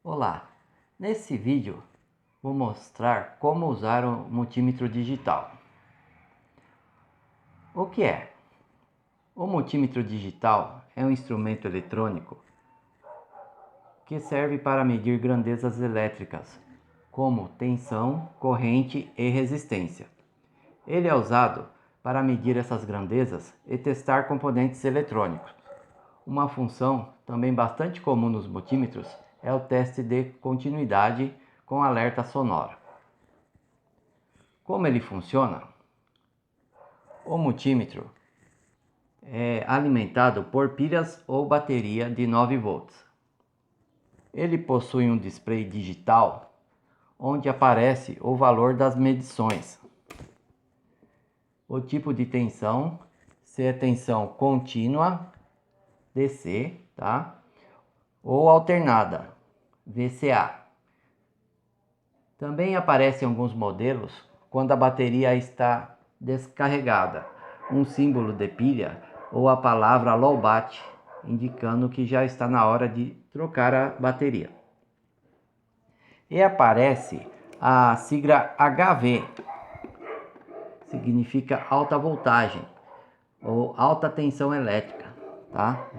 Olá, nesse vídeo vou mostrar como usar o multímetro digital. O que é? O multímetro digital é um instrumento eletrônico que serve para medir grandezas elétricas, como tensão, corrente e resistência. Ele é usado para medir essas grandezas e testar componentes eletrônicos. Uma função também bastante comum nos multímetros é o teste de continuidade com alerta sonoro. Como ele funciona? O multímetro é alimentado por pilhas ou bateria de 9 volts. Ele possui um display digital onde aparece o valor das medições, o tipo de tensão, se é tensão contínua, DC, tá? Ou alternada, VCA. Também aparecem alguns modelos quando a bateria está descarregada, um símbolo de pilha ou a palavra lowbat, indicando que já está na hora de trocar a bateria. E aparece a sigla HV, significa alta voltagem ou alta tensão elétrica, tá?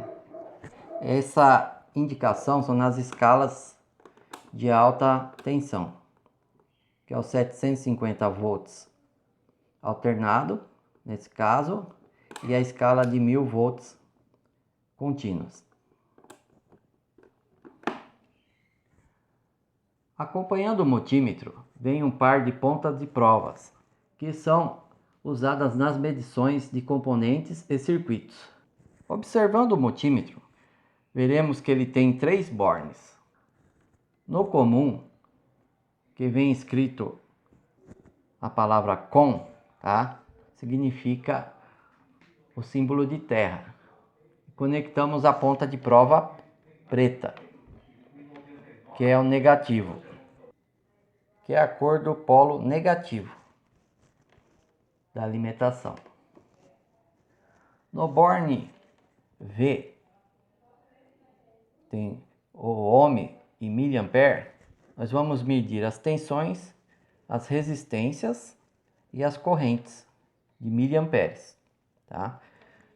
Essa indicação são nas escalas de alta tensão, que é o 750 volts alternado, nesse caso, e a escala de 1000 volts contínuos. Acompanhando o multímetro, vem um par de pontas de provas, que são usadas nas medições de componentes e circuitos. Observando o multímetro, veremos que ele tem 3 bornes. No comum, que vem escrito a palavra COM, tá? Significa o símbolo de terra. Conectamos a ponta de prova preta, que é o negativo, que é a cor do polo negativo da alimentação. No borne V, tem o ohm e miliampere, nós vamos medir as tensões, as resistências e as correntes de miliamperes, tá?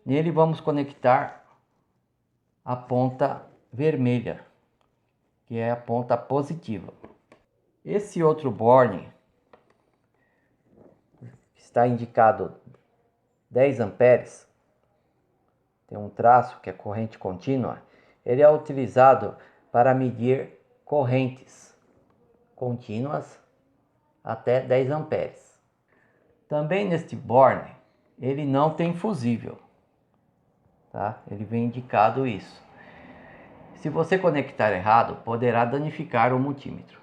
Nele vamos conectar a ponta vermelha, que é a ponta positiva. Esse outro borne está indicado 10 amperes, tem um traço que é corrente contínua. Ele é utilizado para medir correntes contínuas até 10 amperes. Também neste borne, ele não tem fusível, tá? Ele vem indicado isso. Se você conectar errado, poderá danificar o multímetro.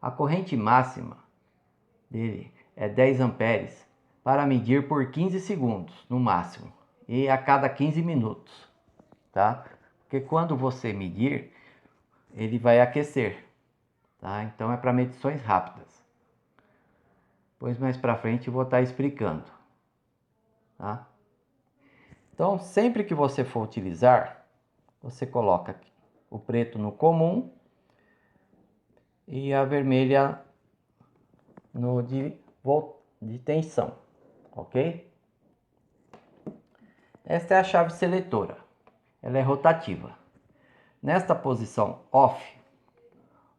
A corrente máxima dele é 10 amperes para medir por 15 segundos no máximo e a cada 15 minutos, tá? Porque quando você medir, ele vai aquecer, tá? Então é para medições rápidas. Pois mais para frente eu vou estar explicando, tá? Então sempre que você for utilizar, você coloca aqui o preto no comum e a vermelha no de tensão, ok? Esta é a chave seletora, ela é rotativa. Nesta posição off,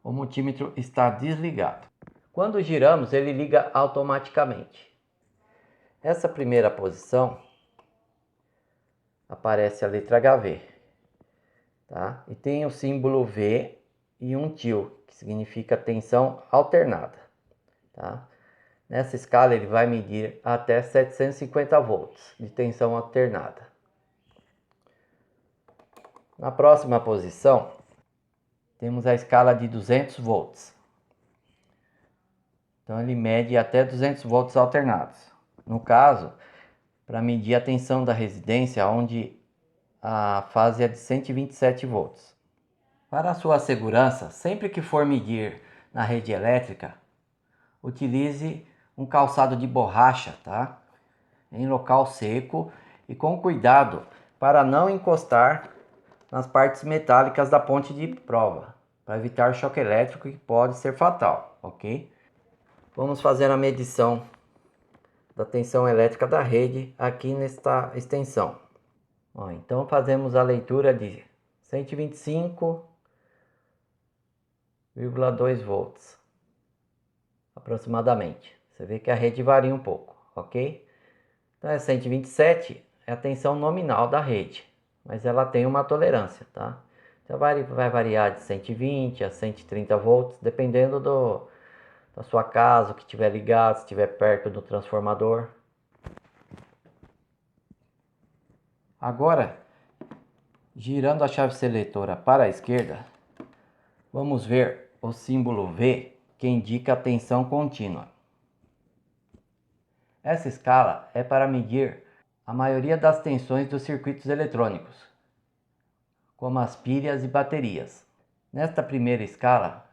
o multímetro está desligado. Quando giramos, ele liga automaticamente. Essa primeira posição aparece a letra HV, tá? E tem o símbolo V e um til, que significa tensão alternada, tá? Nessa escala ele vai medir até 750 volts de tensão alternada. Na próxima posição, temos a escala de 200 volts. Então ele mede até 200 volts alternados. No caso, para medir a tensão da residência, onde a fase é de 127 volts. Para a sua segurança, sempre que for medir na rede elétrica, utilize um calçado de borracha, tá? Em local seco e com cuidado para não encostar nas partes metálicas da ponte de prova, para evitar choque elétrico que pode ser fatal, ok? Vamos fazer a medição da tensão elétrica da rede aqui nesta extensão. Ó, então fazemos a leitura de 125,2 volts aproximadamente. Você vê que a rede varia um pouco, ok? Então é 127 é a tensão nominal da rede, mas ela tem uma tolerância, tá? Então vai variar de 120 a 130 volts, dependendo da sua casa, o que estiver ligado, se estiver perto do transformador. Agora, girando a chave seletora para a esquerda, vamos ver o símbolo V, que indica a tensão contínua. Essa escala é para medir a maioria das tensões dos circuitos eletrônicos, como as pilhas e baterias. Nesta primeira escala,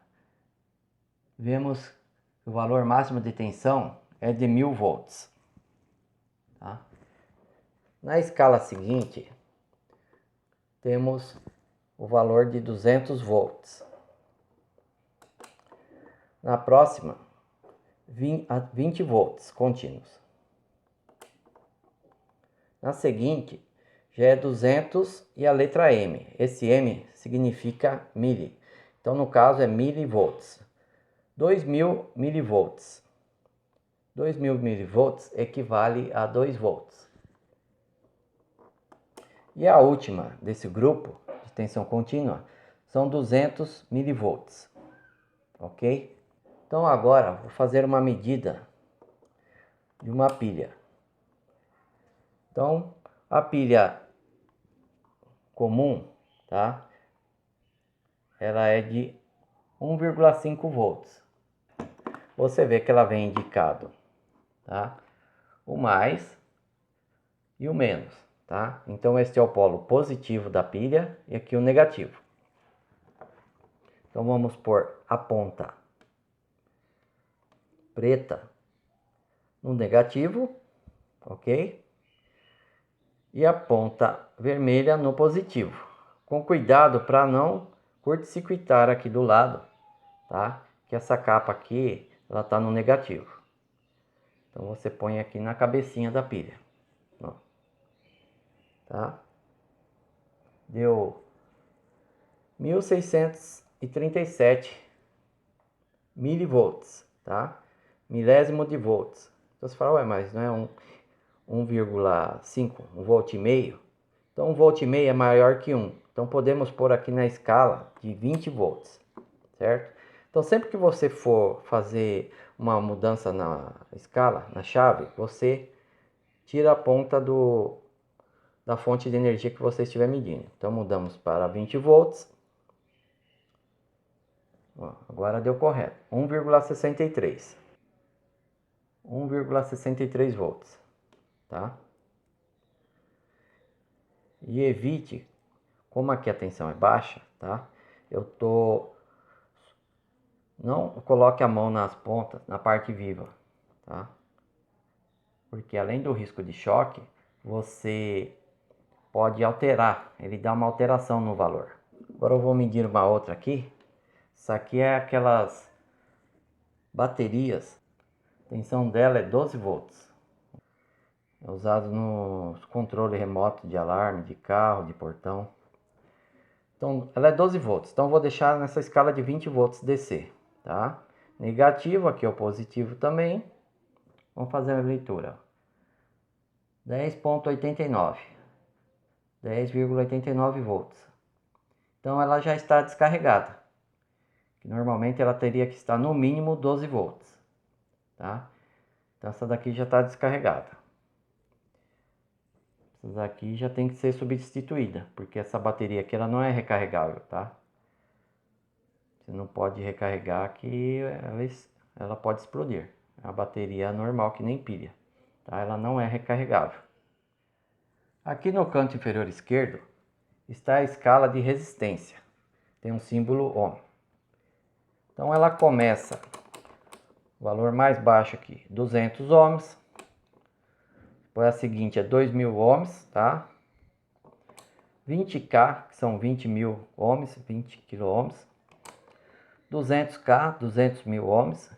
vemos que o valor máximo de tensão é de 1000 volts. Tá? Na escala seguinte, temos o valor de 200 volts. Na próxima, 20 volts contínuos. Na seguinte, já é 200 e a letra M. Esse M significa milli. Então, no caso, é milivolts. 2000 milivolts. 2000 milivolts equivale a 2 volts. E a última desse grupo de tensão contínua são 200 milivolts. Ok? Então, agora, vou fazer uma medida de uma pilha. Então, a pilha comum, tá? Ela é de 1,5 volts. Você vê que ela vem indicado, tá? O mais e o menos, tá? Então, este é o polo positivo da pilha e aqui o negativo. Então, vamos pôr a ponta preta no negativo, ok? E a ponta vermelha no positivo. Com cuidado para não curto-circuitar aqui do lado, tá? Que essa capa aqui, ela tá no negativo. Então você põe aqui na cabecinha da pilha. Ó. Tá? Deu 1637 milivolts, tá? Milésimo de volts. Então você fala, ué, mas não é 1,5, 1 volt e meio? Então 1 volt e meio é maior que 1. Então podemos pôr aqui na escala de 20 volts, certo? Então sempre que você for fazer uma mudança na escala, na chave, você tira a ponta da fonte de energia que você estiver medindo. Então mudamos para 20 volts. Ó, agora deu correto. 1,63. 1,63 volts, tá? E evite, como aqui a tensão é baixa, tá? Não coloque a mão nas pontas, na parte viva, tá? Porque além do risco de choque, você pode alterar, ele dá uma alteração no valor. Agora eu vou medir uma outra aqui. Isso aqui é aquelas baterias, a tensão dela é 12 volts. É usado no controle remoto de alarme, de carro, de portão. Então, ela é 12 volts. Então, vou deixar nessa escala de 20 volts descer, tá? Negativo, aqui é o positivo também. Vamos fazer a leitura. 10,89. 10,89 volts. Então, ela já está descarregada. Normalmente, ela teria que estar no mínimo 12 volts, tá? Então, essa daqui já está descarregada. Essa daqui já tem que ser substituída, porque essa bateria aqui ela não é recarregável, tá? Você não pode recarregar que ela pode explodir. É uma bateria normal que nem pilha, tá? Ela não é recarregável. Aqui no canto inferior esquerdo está a escala de resistência. Tem um símbolo ohm. Então ela começa, o valor mais baixo aqui, 200 ohms. Depois a seguinte é 2000 ohms, tá? 20K, que são 20 mil ohms, 20 kΩ. 200K, 200 mil ohms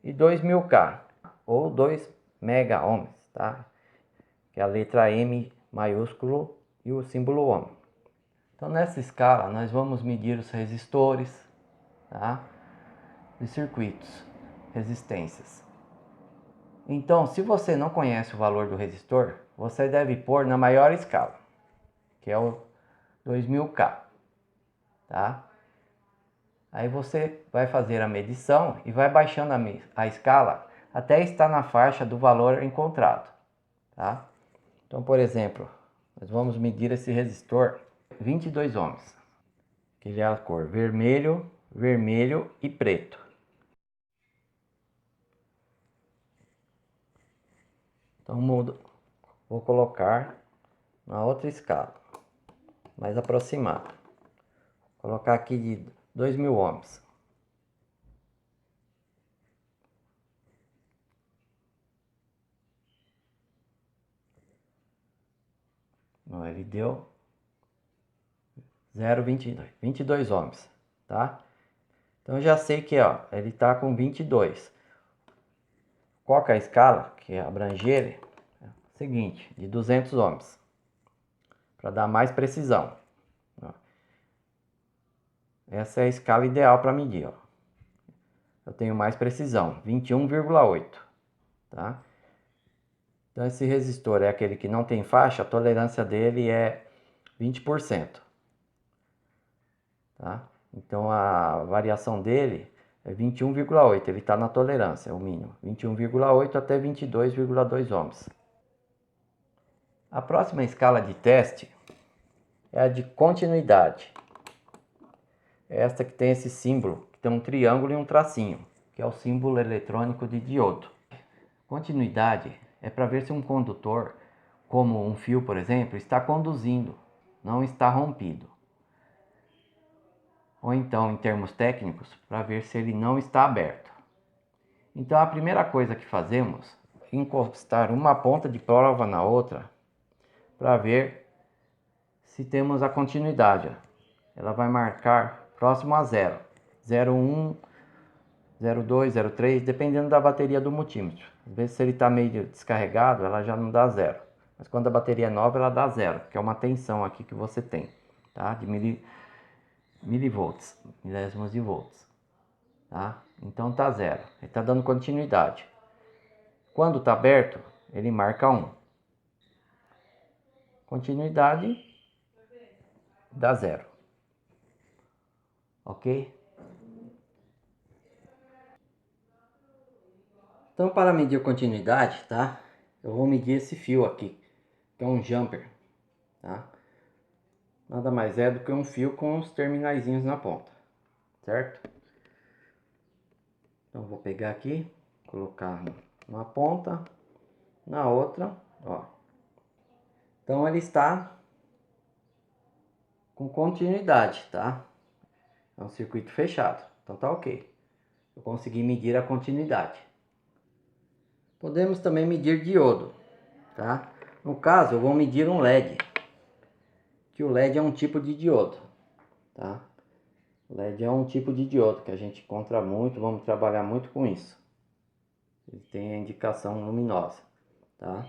e 2000K ou 2 mega ohms, tá? Que é a letra M maiúsculo e o símbolo ohm. Então nessa escala nós vamos medir os resistores, tá? De circuitos, resistências. Então, se você não conhece o valor do resistor, você deve pôr na maior escala, que é o 2000K, tá? Aí você vai fazer a medição e vai baixando a escala até estar na faixa do valor encontrado, tá? Então, por exemplo, nós vamos medir esse resistor 22 ohms, que ele é a cor vermelho, vermelho e preto. Então vou colocar na outra escala, mais aproximada. Vou colocar aqui de 2000 ohms. Ele deu 22 ohms, tá? Então eu já sei que, ó, ele está com 22. Qual que é a escala que abranger ele? É o seguinte, de 200 ohms, para dar mais precisão. Essa é a escala ideal para medir, ó. Eu tenho mais precisão, 21,8, tá? Então esse resistor é aquele que não tem faixa, a tolerância dele é 20%, tá? Então a variação dele é 21,8, ele está na tolerância, é o mínimo, 21,8 até 22,2 ohms. A próxima escala de teste é a de continuidade. É esta que tem esse símbolo, que tem um triângulo e um tracinho, que é o símbolo eletrônico de diodo. Continuidade é para ver se um condutor, como um fio, por exemplo, está conduzindo, não está rompido. Ou então, em termos técnicos, para ver se ele não está aberto. Então, a primeira coisa que fazemos é encostar uma ponta de prova na outra para ver se temos a continuidade. Ela vai marcar próximo a 0, 0,1, 0,2, 0,3, dependendo da bateria do multímetro. Às vezes, se ele está meio descarregado, ela já não dá 0. Mas quando a bateria é nova, ela dá 0, que é uma tensão aqui que você tem, tá? De milivolts, milésimos de volts, tá? Então tá 0, ele está dando continuidade. Quando está aberto, ele marca 1. Continuidade dá 0, ok? Então, para medir a continuidade, tá? Eu vou medir esse fio aqui, que é um jumper, tá? Nada mais é do que um fio com os terminaizinhos na ponta, certo? Então, vou pegar aqui, colocar numa ponta, na outra, ó. Então, ele está com continuidade, tá? É um circuito fechado, então tá ok. Eu consegui medir a continuidade. Podemos também medir diodo, tá? No caso, eu vou medir um LED, que o LED é um tipo de diodo, tá? O LED é um tipo de diodo que a gente encontra muito, vamos trabalhar muito com isso. Ele tem a indicação luminosa, tá?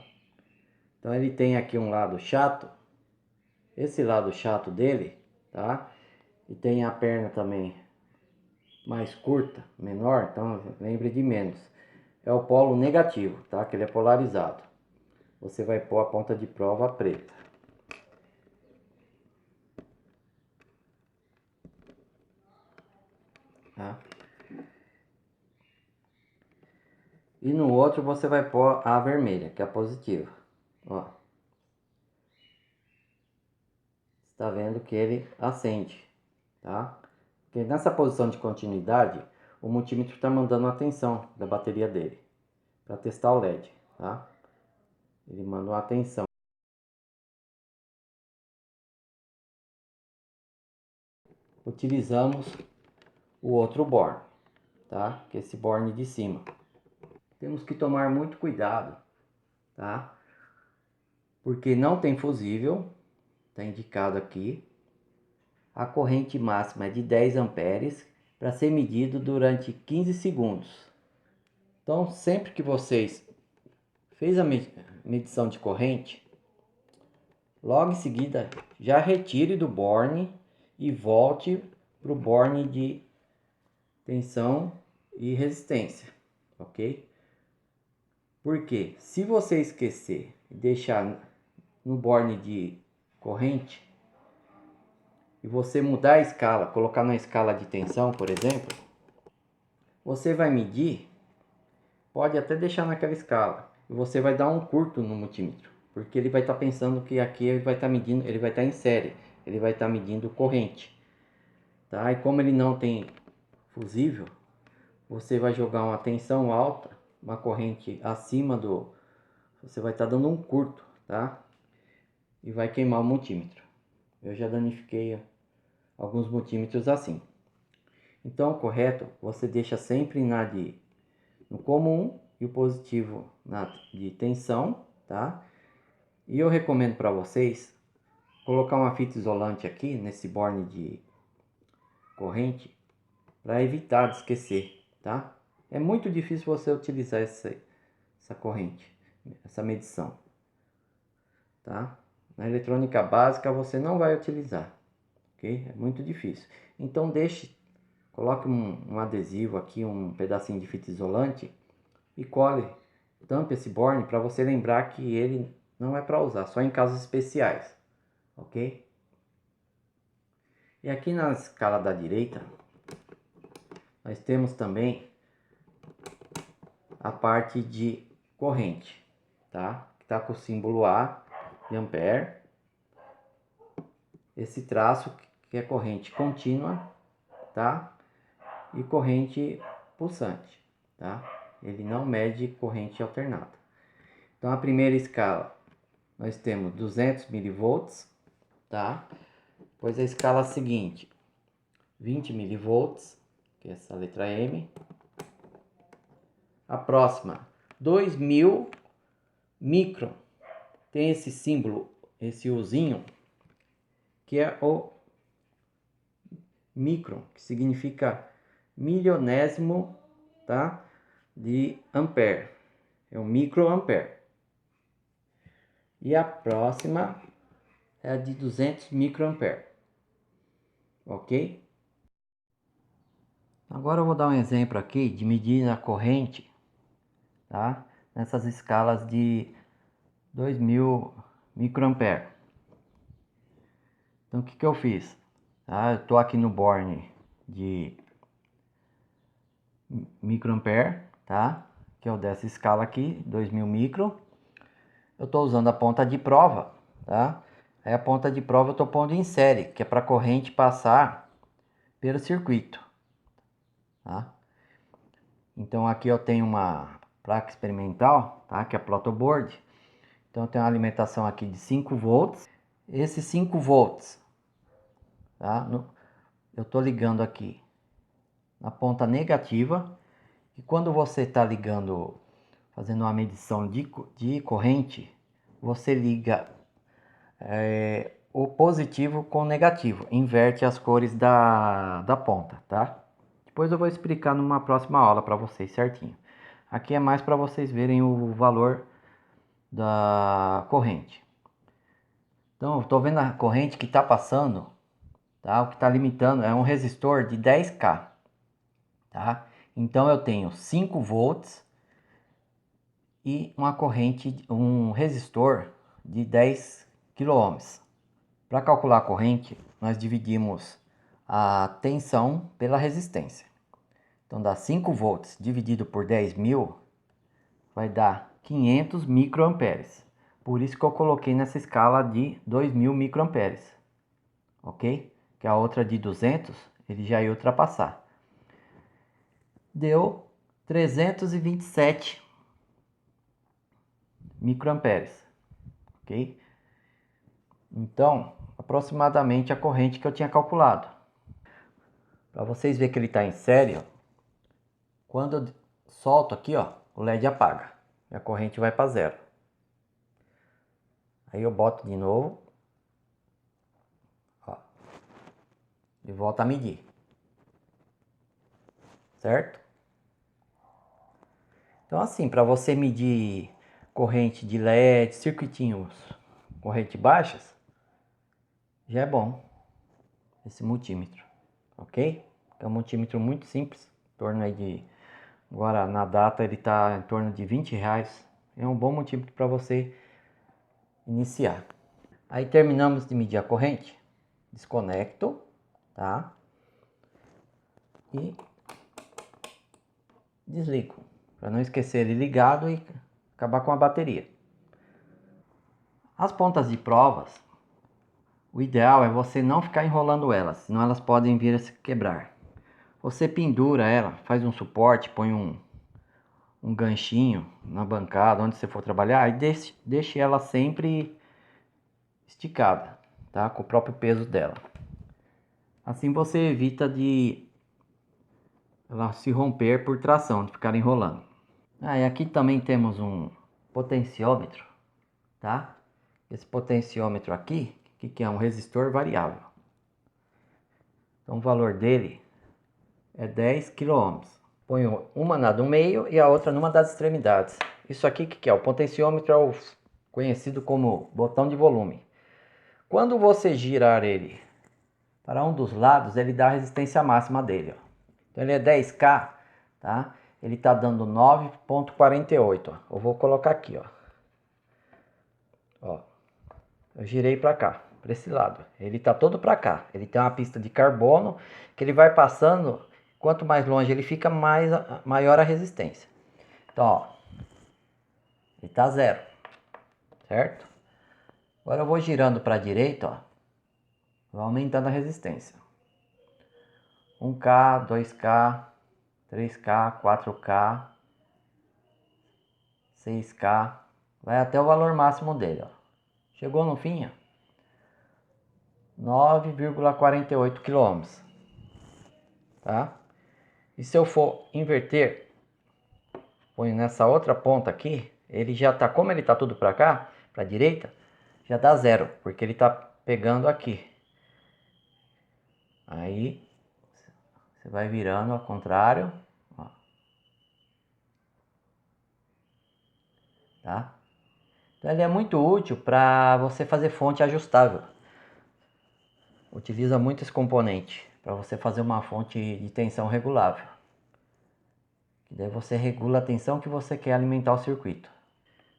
Então ele tem aqui um lado chato, esse lado chato dele, tá? E tem a perna também mais curta, menor, então lembre de menos. É o polo negativo, tá? Que ele é polarizado. Você vai pôr a ponta de prova preta. Tá? E no outro você vai pôr a vermelha, que é a positiva. Ó. Está vendo que ele acende, tá? Porque nessa posição de continuidade, o multímetro está mandando a tensão da bateria dele para testar o LED, tá? Ele manda uma tensão. Utilizamos o outro borne, tá? Que é esse borne de cima. Temos que tomar muito cuidado, tá? Porque não tem fusível, está indicado aqui. A corrente máxima é de 10 amperes para ser medido durante 15 segundos. Então, sempre que vocês fez a medição de corrente, logo em seguida já retire do borne e volte para o borne de tensão e resistência, ok? Porque se você esquecer e deixar no borne de corrente e você mudar a escala, colocar na escala de tensão, por exemplo, você vai medir, pode até deixar naquela escala, e você vai dar um curto no multímetro, porque ele vai estar pensando que aqui ele vai estar medindo, ele vai estar em série, ele vai estar medindo corrente, tá? E como ele não tem fusível, você vai jogar uma tensão alta, uma corrente acima do, você vai estar dando um curto, tá? E vai queimar o multímetro. Eu já danifiquei alguns multímetros assim. Então, o correto, você deixa sempre no comum e o positivo na de tensão, tá? E eu recomendo para vocês colocar uma fita isolante aqui nesse borne de corrente para evitar de esquecer, tá? É muito difícil você utilizar essa corrente, essa medição, tá? Na eletrônica básica você não vai utilizar, ok? É muito difícil. Então coloque um adesivo aqui, um pedacinho de fita isolante e tampe esse borne para você lembrar que ele não é para usar, só em casos especiais, ok? E aqui na escala da direita, nós temos também a parte de corrente, tá? Que está com o símbolo A de ampere. Esse traço que é corrente contínua, tá? E corrente pulsante, tá? Ele não mede corrente alternada. Então a primeira escala nós temos 200 milivolts, tá? Pois a escala seguinte, 20 milivolts, que é essa letra M. A próxima, 2000 micron. Tem esse símbolo, esse Uzinho, que é o micron, que significa milionésimo, tá? De ampere. É o microampere. E a próxima é a de 200 microampere. Ok? Agora eu vou dar um exemplo aqui de medir a corrente, tá? Nessas escalas de 2000 microampere. Então o que eu fiz? Eu estou aqui no borne de microampere, tá? Que é o dessa escala aqui, 2000 micro. Eu estou usando a ponta de prova, tá? Aí a ponta de prova eu estou pondo em série, que é para a corrente passar pelo circuito, tá? Então aqui eu tenho uma placa experimental, tá? Que é a protoboard. Então eu tenho uma alimentação aqui de 5 volts. Esses 5 volts, tá? Eu estou ligando aqui na ponta negativa. E quando você está ligando, fazendo uma medição de corrente, você liga o positivo com o negativo, inverte as cores da ponta, tá? Depois eu vou explicar numa próxima aula para vocês certinho. Aqui é mais para vocês verem o valor da corrente. Então, eu estou vendo a corrente que está passando, tá? O que está limitando é um resistor de 10K, tá? Então eu tenho 5 volts e uma corrente, um resistor de 10 kΩ. Para calcular a corrente, nós dividimos a tensão pela resistência. Então dá 5 volts dividido por 10.000 vai dar 500 microamperes. Por isso que eu coloquei nessa escala de 2000 microamperes, ok? Que a outra de 200 ele já ia ultrapassar. Deu 327 microamperes, ok? Então, aproximadamente a corrente que eu tinha calculado. Para vocês verem que ele está em série, ó, quando eu solto aqui, ó, o LED apaga e a corrente vai para zero. Aí eu boto de novo, ó, e volto a medir. certo? Então assim, para você medir corrente de LED, circuitinhos, corrente baixas, já é bom esse multímetro, ok? É um multímetro muito simples, em torno aí de, agora na data ele está em torno de R$20. É um bom multímetro para você iniciar. Aí terminamos de medir a corrente, desconecto, tá? E desligo, para não esquecer ele ligado e acabar com a bateria. As pontas de provas, o ideal é você não ficar enrolando elas, senão elas podem vir a se quebrar. Você pendura ela, faz um suporte, põe um ganchinho na bancada, onde você for trabalhar, e deixe ela sempre esticada, tá? Com o próprio peso dela. Assim você evita de ela se romper por tração, de ficar enrolando. E aqui também temos um potenciômetro, tá? Esse potenciômetro aqui, que é um resistor variável. Então o valor dele é 10 kΩ. Ponho uma na do meio e a outra numa das extremidades. Isso aqui que é? O potenciômetro é o conhecido como botão de volume. Quando você girar ele para um dos lados, ele dá a resistência máxima dele. Ó. Então ele é 10K, tá? Ele está dando 9,48. Eu vou colocar aqui, ó. Eu girei para cá, para esse lado. Ele está todo para cá. Ele tem uma pista de carbono que ele vai passando. Quanto mais longe ele fica, maior a resistência. Então, ó, ele está 0, certo? Agora eu vou girando para a direita, ó, vou aumentando a resistência. 1K, 2K, 3K, 4K, 6K, vai até o valor máximo dele, ó. Chegou no fim, ó, 9,48 kΩ, tá? E se eu for inverter, põe nessa outra ponta aqui, ele já tá, como ele tá tudo para cá, para direita, já dá 0, porque ele tá pegando aqui. Aí você vai virando ao contrário, ó. Tá? Então ele é muito útil para você fazer fonte ajustável. Utiliza muito esse componente para você fazer uma fonte de tensão regulável. Que daí você regula a tensão que você quer alimentar o circuito.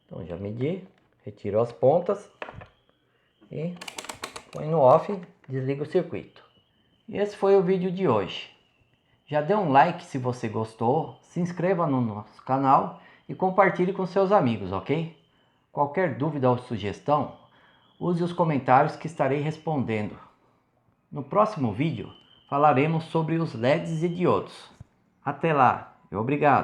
Então já medi, retiro as pontas e põe no off, desliga o circuito. E esse foi o vídeo de hoje. Já dê um like se você gostou, se inscreva no nosso canal e compartilhe com seus amigos, ok? Qualquer dúvida ou sugestão, use os comentários que estarei respondendo. No próximo vídeo falaremos sobre os LEDs e diodos. Até lá e obrigado!